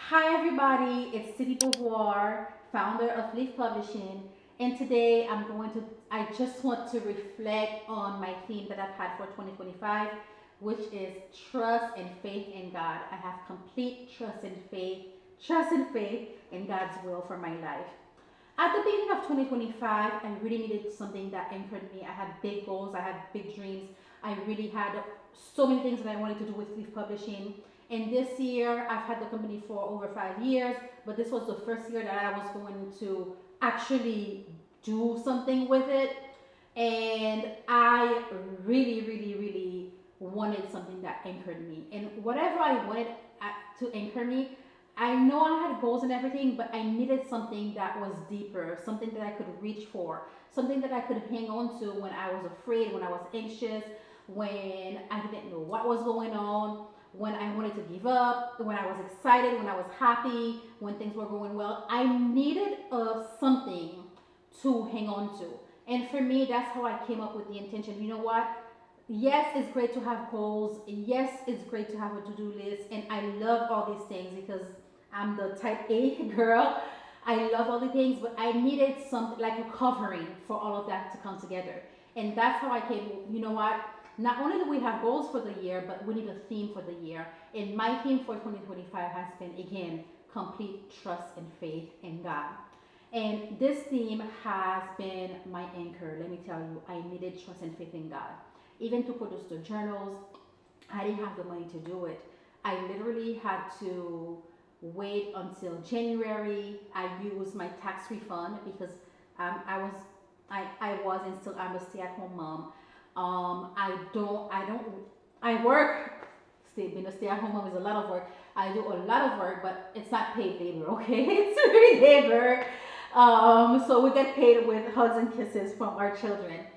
Hi everybody, it's Cindy Beauvoir, founder of Leaf Publishing, and today I just want to reflect on my theme that I've had for 2025, which is trust and faith in God. I have complete trust and faith in God's will for my life. At the beginning of 2025, I really needed something that anchored me. I had big goals, I had big dreams. I really had so many things that I wanted to do with Leaf Publishing. And this year, I've had the company for over 5 years, but this was the first year that I was going to actually do something with it. And I really wanted something that anchored me. And whatever I wanted to anchor me, I know I had goals and everything, but I needed something that was deeper, something that I could reach for, something that I could hang on to when I was afraid, when I was anxious, when I didn't know what was going on, when I wanted to give up, when I was excited, when I was happy, when things were going well. I needed something to hang on to. And for me, that's how I came up with the intention. You know what? Yes, it's great to have goals. Yes, it's great to have a to-do list. And I love all these things because I'm the type A girl. I love all the things, but I needed something like a covering for all of that to come together. And that's how I came, you know what? Not only do we have goals for the year, but we need a theme for the year. And my theme for 2025 has been, again, complete trust and faith in God. And this theme has been my anchor. Let me tell you, I needed trust and faith in God. Even to produce the journals, I didn't have the money to do it. I literally had to wait until January. I used my tax refund because I was and still I'm a stay-at-home mom. I work. Being a stay-at-home mom is a lot of work. I do a lot of work, but it's not paid labor. Okay, it's free labor. So we get paid with hugs and kisses from our children.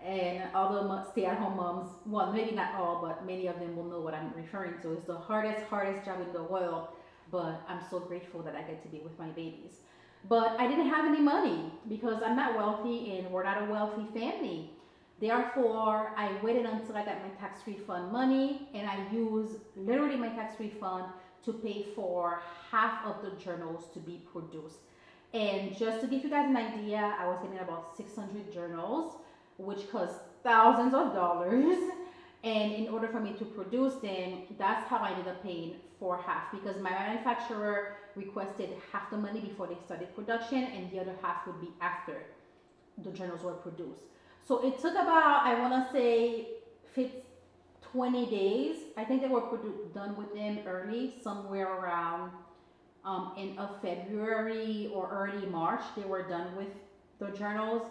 And all the stay-at-home moms, well, maybe not all, but many of them will know what I'm referring to. It's the hardest job in the world, but I'm so grateful that I get to be with my babies. But I didn't have any money because I'm not wealthy and we're not a wealthy family. Therefore, I waited until I got my tax refund money and I used literally my tax refund to pay for half of the journals to be produced. And just to give you guys an idea, I was getting about 600 journals, which cost thousands of dollars. And in order for me to produce them, that's how I ended up paying for half because my manufacturer requested half the money before they started production, and the other half would be after the journals were produced. So it took about, I want to say, 20 days. I think they were done with them early, somewhere around end of February or early March. They were done with the journals,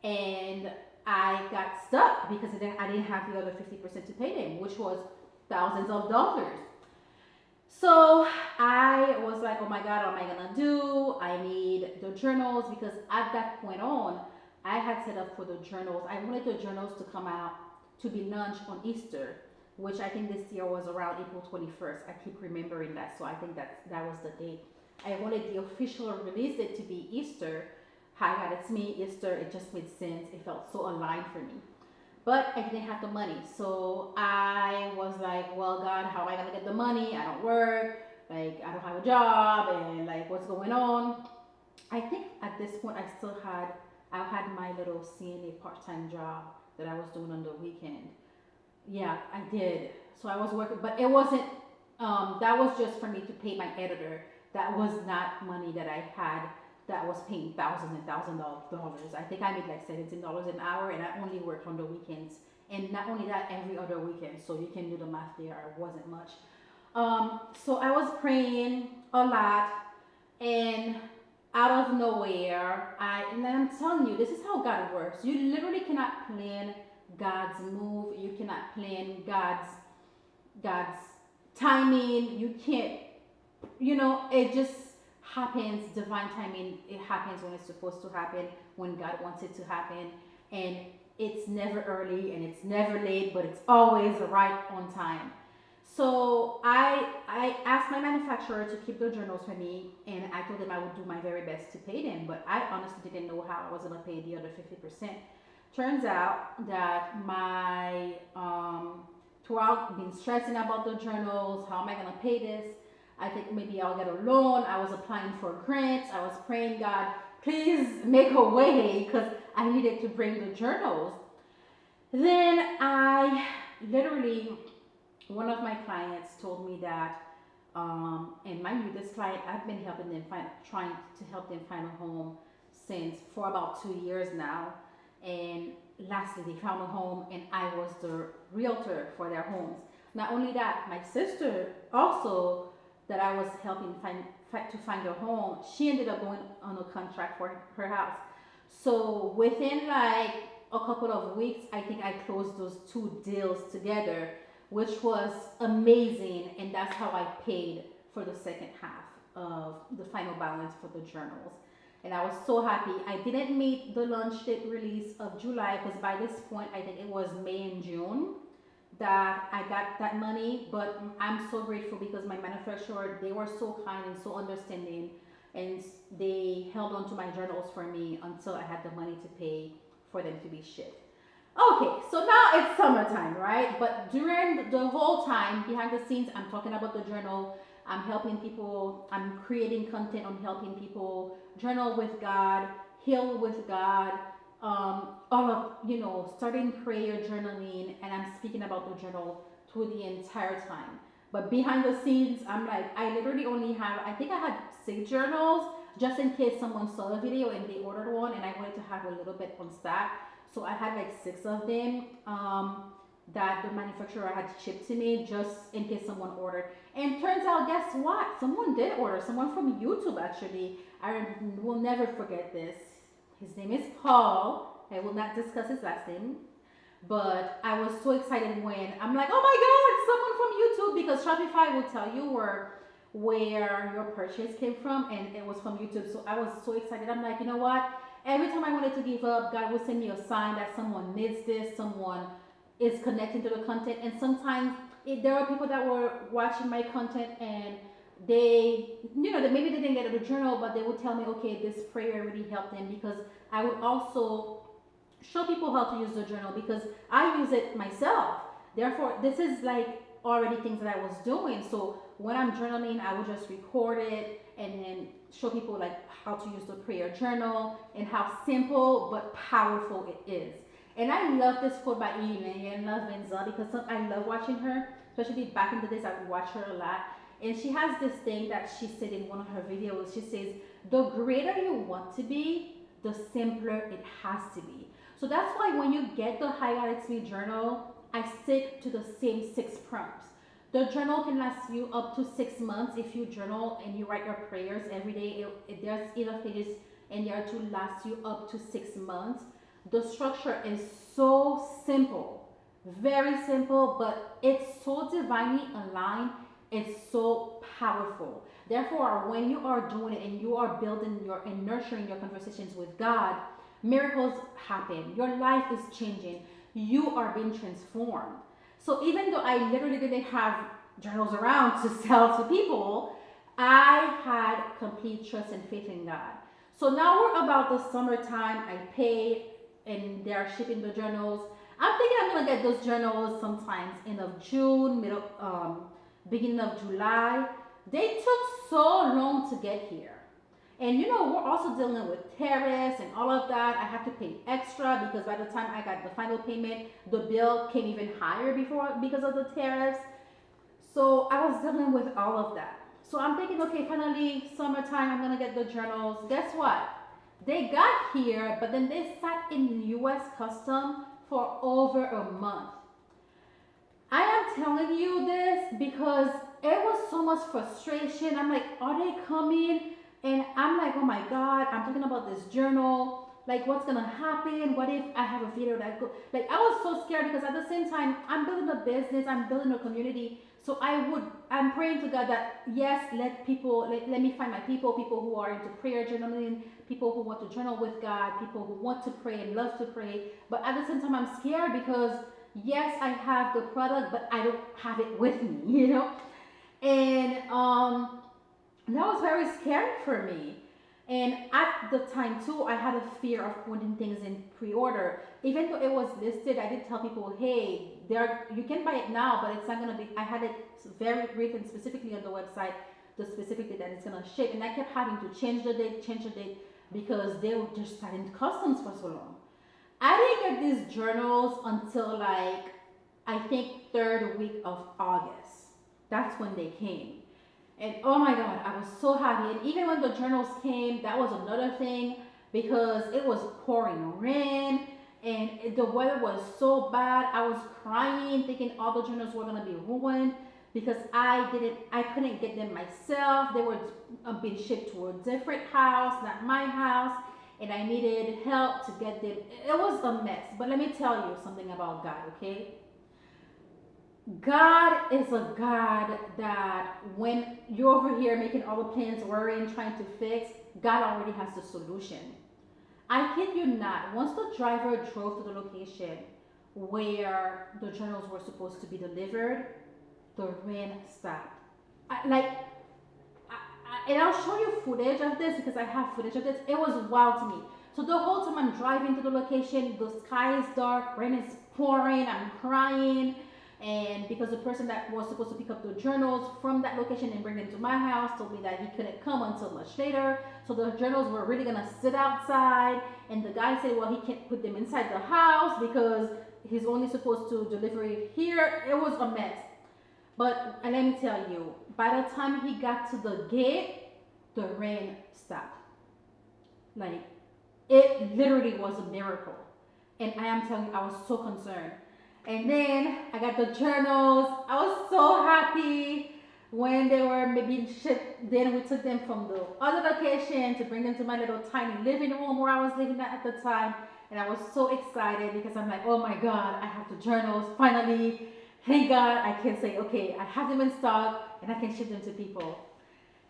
and I got stuck because I didn't have the other 50% to pay them, which was thousands of dollars. So I was like, oh my God, what am I gonna do? I need the journals because at that point on, I had set up for the journals. I wanted the journals to come out to be launched on Easter, which I think this year was around April 21st. I keep remembering that, so I think that was the date. I wanted the official release date to be Easter. Hi God, it's me, Easter. It just made sense. It felt so aligned for me. But I didn't have the money. So I was like, well, God, how am I going to get the money? I don't work. Like, I don't have a job. And, like, what's going on? I think at this point, I had my little CNA part time job that I was doing on the weekend. Yeah, I did. So I was working, but it wasn't, that was just for me to pay my editor. That was not money that I had that was paying thousands and thousands of dollars. I think I made like $17 an hour and I only worked on the weekends. And not only that, every other weekend. So you can do the math there. It wasn't much. So I was praying a lot and out of nowhere, and I'm telling you, this is how God works. You literally cannot plan God's move. You cannot plan God's timing. You can't, it just happens, divine timing. It happens when it's supposed to happen, when God wants it to happen. And it's never early and it's never late, but it's always right on time. So I asked my manufacturer to keep the journals for me, and I told them I would do my very best to pay them, but I honestly didn't know how I was gonna pay the other 50%. Turns out that throughout been stressing about the journals, how am I gonna pay this? I think maybe I'll get a loan. I was applying for grants. I was praying, God, please make a way because I needed to bring the journals. Then I literally, one of my clients told me that, and mind you, this client, I've been helping them find, trying to help them find a home since for about 2 years now. And lastly, they found a home, and I was the realtor for their homes. Not only that, my sister also that I was helping to find a home, she ended up going on a contract for her house. So within like a couple of weeks, I think I closed those two deals together, which was amazing. And that's how I paid for the second half of the final balance for the journals. And I was so happy. I didn't meet the launch date release of July because by this point, I think it was May and June that I got that money. But I'm so grateful because my manufacturer, they were so kind and so understanding, and they held on to my journals for me until I had the money to pay for them to be shipped. Okay, so now it's summertime, right? But during the whole time behind the scenes, I'm talking about the journal. I'm helping people, I'm creating content on helping people journal with God, heal with God, all of, starting prayer, journaling, and I'm speaking about the journal through the entire time. But behind the scenes, I'm like, I literally only have, I think I had 6 journals just in case someone saw a video and they ordered one and I wanted to have a little bit on stack. So I had like 6 of them that the manufacturer had shipped to me just in case someone ordered. And turns out, guess what? Someone did order. Someone from YouTube actually. I will never forget this. His name is Paul. I will not discuss his last name. But I was so excited when I'm like, oh my God, someone from YouTube, because Shopify will tell you where your purchase came from, and it was from YouTube. So I was so excited. I'm like, you know what? Every time I wanted to give up, God would send me a sign that someone needs this, someone is connecting to the content. And sometimes there are people that were watching my content and maybe they didn't get the journal, but they would tell me, okay, this prayer really helped them, because I would also show people how to use the journal because I use it myself. Therefore, this is like already things that I was doing. So when I'm journaling, I would just record it and then show people like how to use the prayer journal and how simple but powerful it is. And I love this quote by Elaine Lavenza because I love watching her, especially back in the days I would watch her a lot. And she has this thing that she said in one of her videos. She says, the greater you want to be, the simpler it has to be. So that's why when you get the High God It's Me journal, I stick to the same 6 prompts. The journal can last you up to 6 months if you journal and you write your prayers every day. There's enough pages in there to last you up to 6 months. The structure is so simple, very simple, but it's so divinely aligned. It's so powerful. Therefore, when you are doing it and you are building and nurturing your conversations with God, miracles happen. Your life is changing. You are being transformed. So even though I literally didn't have journals around to sell to people, I had complete trust and faith in God. So now we're about the summertime. I paid and they're shipping the journals. I'm thinking I'm gonna get those journals sometimes end of June, beginning of July. They took so long to get here. And we're also dealing with tariffs and all of that. I had to pay extra because by the time I got the final payment, the bill came even higher because of the tariffs. So I was dealing with all of that. So I'm thinking, okay, finally, summertime, I'm gonna get the journals. Guess what? They got here, but then they sat in US Custom for over a month. I am telling you this because it was so much frustration. I'm like, are they coming? And I'm like, oh my God, I'm talking about this journal. Like, what's gonna happen? What if I have a video that go? Like, I was so scared because at the same time, I'm building a business, I'm building a community. So I'm praying to God that yes, let me find my people who are into prayer journaling, people who want to journal with God, people who want to pray and love to pray. But at the same time, I'm scared because yes, I have the product, but I don't have it with me, And that was very scary for me. And at the time too, I had a fear of putting things in pre-order. Even though it was listed, I did tell people, hey, you can buy it now, but it's not gonna be. I had it very written specifically on the website. the specific date that it's gonna ship, and I kept having to change the date because they were just starting customs for so long. I didn't get these journals until like I think third week of August. That's when they came. And oh my god, I was so happy. And even when the journals came, that was another thing because it was pouring rain and the weather was so bad. I was crying, thinking all the journals were gonna be ruined because I couldn't get them myself. They were being shipped to a different house, not my house, and I needed help to get them. It was a mess. But let me tell you something about God, okay? God is a God that when you're over here making all the plans, worrying, trying to fix, God already has the solution. I kid you not, once the driver drove to the location where the journals were supposed to be delivered, the rain stopped. Like, and I'll show you footage of this because I have footage of this. It was wild to me. So the whole time I'm driving to the location, the sky is dark, rain is pouring, I'm crying, and because the person that was supposed to pick up the journals from that location and bring them to my house told me that he couldn't come until much later, so the journals were really gonna sit outside, and the guy said, well, he can't put them inside the house because he's only supposed to deliver it here. It was a mess. But let me tell you, by the time he got to the gate, the rain stopped. Like, it literally was a miracle. And I am telling you, I was so concerned. And then I got the journals. I was so happy when they were maybe shipped. Then we took them from the other location to bring them to my little tiny living room where I was living at the time. And I was so excited because I'm like, oh my God, I have the journals finally. Thank God I can say, okay, I have them in stock and I can ship them to people.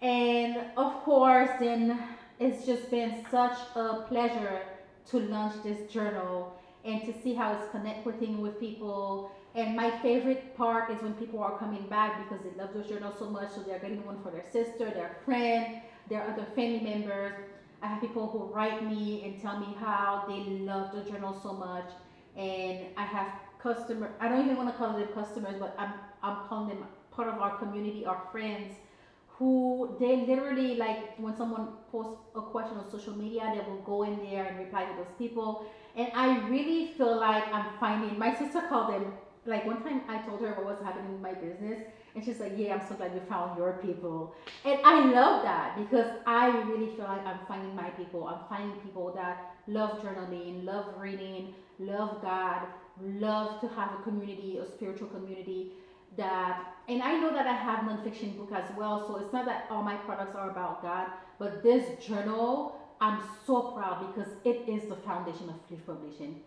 And of course, then it's just been such a pleasure to launch this journal and to see how it's connecting with people. And my favorite part is when people are coming back because they love those journals so much, so they're getting one for their sister, their friend, their other family members. I have people who write me and tell me how they love the journal so much. And I have I don't even want to call them customers, but I'm calling them part of our community, our friends, who they literally, like, when someone posts a question on social media, they will go in there and reply to those people. And I really feel like I'm finding, my sister called them, like one time I told her what was happening in my business, and she's like, yeah, I'm so glad you found your people. And I love that because I really feel like I'm finding my people. I'm finding people that love journaling, love reading, love God, love to have a community, a spiritual community that, and I know that I have nonfiction book as well, so it's not that all my products are about God, but this journal, I'm so proud because it is the foundation of Cliff Publishing.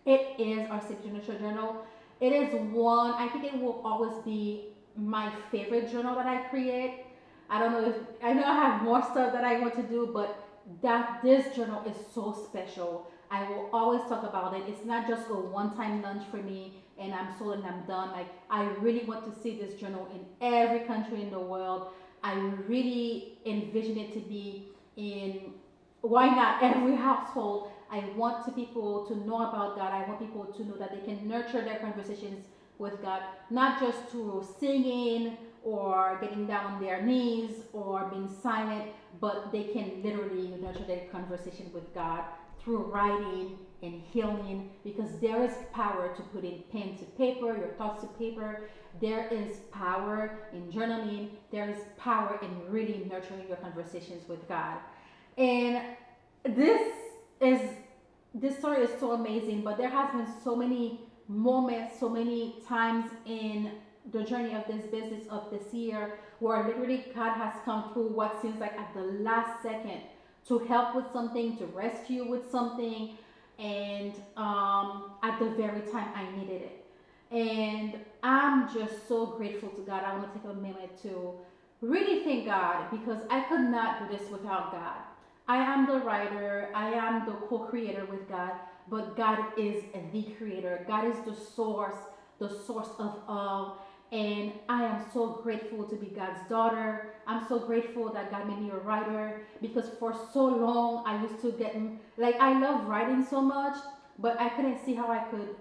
It is our signature journal. It is one, I think it will always be my favorite journal that I create. I don't know if, I know I have more stuff that I want to do, but that this journal is so special. I will always talk about it. It's not just a one-time lunch for me and I'm sold and I'm done. Like, I really want to see this journal in every country in the world. I really envision it to be in, why not every household. I want people to know about God. I want people to know that they can nurture their conversations with God, not just through singing or getting down on their knees or being silent, but they can literally nurture their conversation with God through writing and healing, because there is power to putting pen to paper, your thoughts to paper. There is power in journaling. There is power in really nurturing your conversations with God. And this is this story is so amazing, but there has been so many moments, so many times in the journey of this business of this year where literally God has come through what seems like at the last second to help with something, to rescue with something, and at the very time I needed it. And I'm just so grateful to God. I want to take a minute to really thank God because I could not do this without God. I am the writer, I am the co creator with God, but God is the creator. God is the source of all. And I am so grateful to be God's daughter. I'm so grateful that God made me a writer because for so long I used to get, like, I love writing so much, but I couldn't see how I could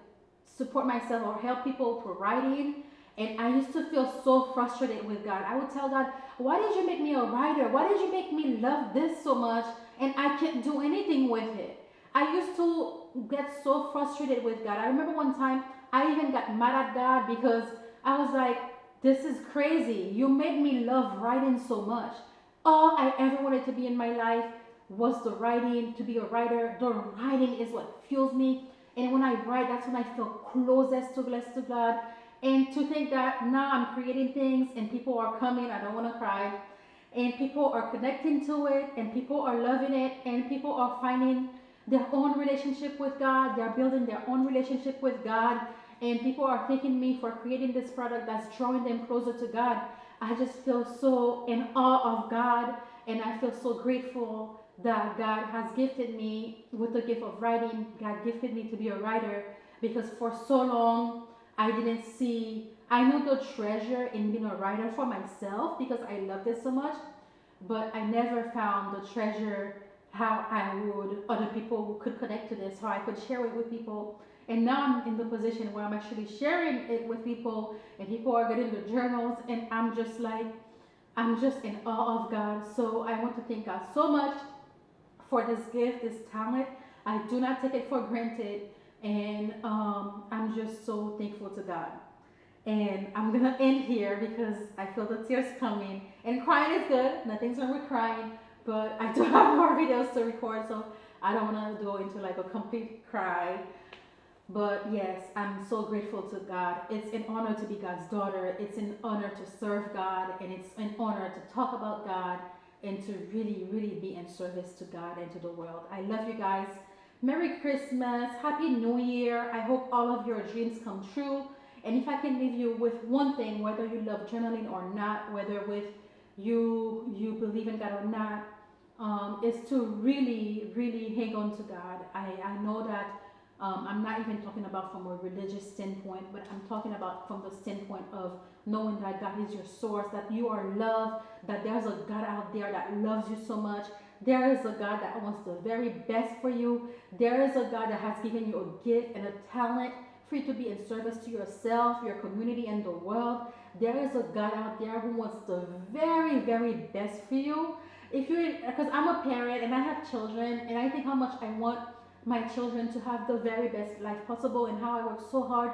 support myself or help people through writing. And I used to feel so frustrated with God. I would tell God, why did you make me a writer? Why did you make me love this so much and I can't do anything with it? I used to get so frustrated with God. I remember one time I even got mad at God because I was like, this is crazy. You made me love writing so much. All I ever wanted to be in my life was the writing, to be a writer. The writing is what fuels me. And when I write, that's when I feel closest to blessed to God. And to think that now I'm creating things and people are coming, I don't want to cry, and people are connecting to it, and people are loving it, and people are finding their own relationship with God. They're building their own relationship with God, and people are thanking me for creating this product that's drawing them closer to God. I just feel so in awe of God, and I feel so grateful that God has gifted me with the gift of writing. God gifted me to be a writer because for so long I didn't see, I know the treasure in being a writer for myself because I loved it so much, but I never found the treasure how I would other people could connect to this, how I could share it with people. And now I'm in the position where I'm actually sharing it with people, and people are getting the journals, and I'm just like, I'm just in awe of God. So I want to thank God so much for this gift, this talent. I do not take it for granted, and I'm just so thankful to God. And I'm gonna end here because I feel the tears coming. And crying is good. Nothing's wrong with crying, but I do have more videos to record, so I don't want to go into like a complete cry. But yes, I'm so grateful to God. It's an honor to be God's daughter. It's an honor to serve God, and it's an honor to talk about God and to really, really be in service to God and to the world. I love you guys. Merry Christmas. Happy New Year. I hope all of your dreams come true. And if I can leave you with one thing, whether you love journaling or not, whether with you believe in God or not, is to really, really hang on to God. I know that I'm not even talking about from a religious standpoint, but I'm talking about from the standpoint of knowing that God is your source, that you are loved, that there's a God out there that loves you so much. There is a God that wants the very best for you. There is a God that has given you a gift and a talent for you to be in service to yourself, your community, and the world. There is a God out there who wants the very, very best for you. If you're, because I'm a parent and I have children, and I think how much I want my children to have the very best life possible, and how I work so hard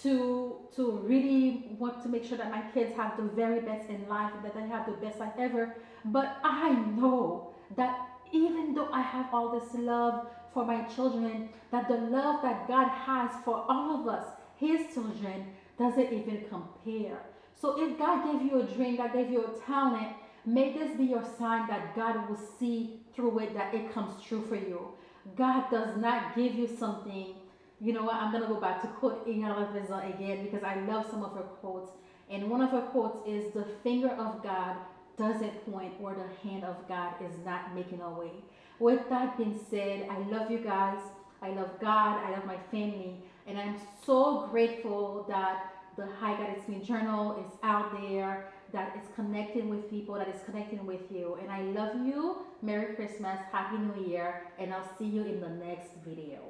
to really want to make sure that my kids have the very best in life, that they have the best life ever. But I know that even though I have all this love for my children, that the love that God has for all of us, His children, doesn't even compare. So if God gave you a dream, God gave you a talent, may this be your sign that God will see through it, that it comes true for you. God does not give you something. You know what? I'm gonna go back to quote Inyala Viza again because I love some of her quotes. And one of her quotes is, "The finger of God doesn't point where the hand of God is not making a way." With that being said, I love you guys. I love God. I love my family, and I'm so grateful that the Hi God It's Me journal is out there, that it's connecting with people, that is connecting with you. And I love you. Merry Christmas, Happy New Year, and I'll see you in the next video.